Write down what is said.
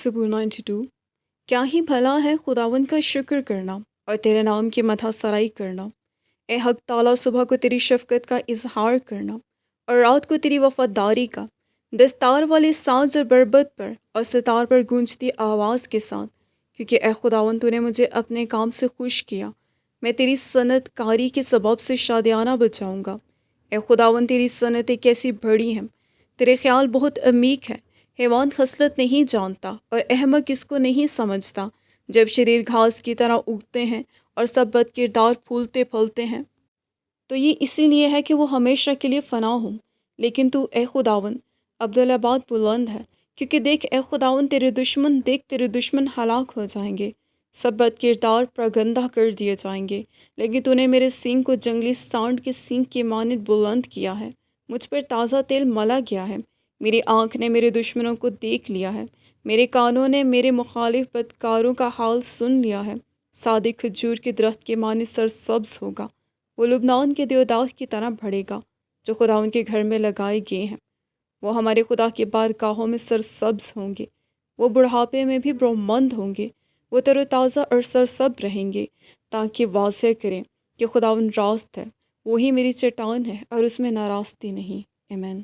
زبور 92۔ کیا ہی بھلا ہے خداوند کا شکر کرنا اور تیرے نام کی مدح سرائی کرنا۔ اے حق تعالیٰ، صبح کو تیری شفقت کا اظہار کرنا اور رات کو تیری وفاداری کا، دستار والے ساز اور بربط پر اور ستار پر گونجتی آواز کے ساتھ، کیونکہ اے خداوند تو نے مجھے اپنے کام سے خوش کیا۔ میں تیری صنعت کاری کے سبب سے شادیانہ بچاؤں گا۔ اے خداوند، تیری صنعتیں کیسی بڑی ہیں، تیرے خیال بہت عمیق ہے۔ حیوان خصلت نہیں جانتا اور احمق اس کو نہیں سمجھتا۔ جب شریر گھاس کی طرح اگتے ہیں اور سب بد کردار پھولتے پھلتے ہیں تو یہ اسی لیے ہے کہ وہ ہمیشہ کے لیے فنا ہوں۔ لیکن تو اے خداوند عبدالآباد بلند ہے، کیونکہ دیکھ اے خداوند تیرے دشمن ہلاک ہو جائیں گے، سب بد کردار پراگندہ کر دیے جائیں گے۔ لیکن تو نے میرے سینگ کو جنگلی سانڈ کے سینگ کے مانند بلند کیا ہے، مجھ پر تازہ تیل ملا گیا ہے۔ میری آنکھ نے میرے دشمنوں کو دیکھ لیا ہے، میرے کانوں نے میرے مخالف بدکاروں کا حال سن لیا ہے۔ صادق کھجور کے درخت کے مانند سرسبز ہوگا، وہ لبنان کے دیودار کی طرح بڑھے گا جو خدا ان کے گھر میں لگائے گئے ہیں۔ وہ ہمارے خدا کے بارگاہوں میں سرسبز ہوں گے، وہ بڑھاپے میں بھی برومند ہوں گے، وہ تر و تازہ اور سرسبز رہیں گے، تاکہ واضح کریں کہ خداوند راست ہے، وہی میری چٹان ہے اور اس میں ناراستی نہیں۔ آمین۔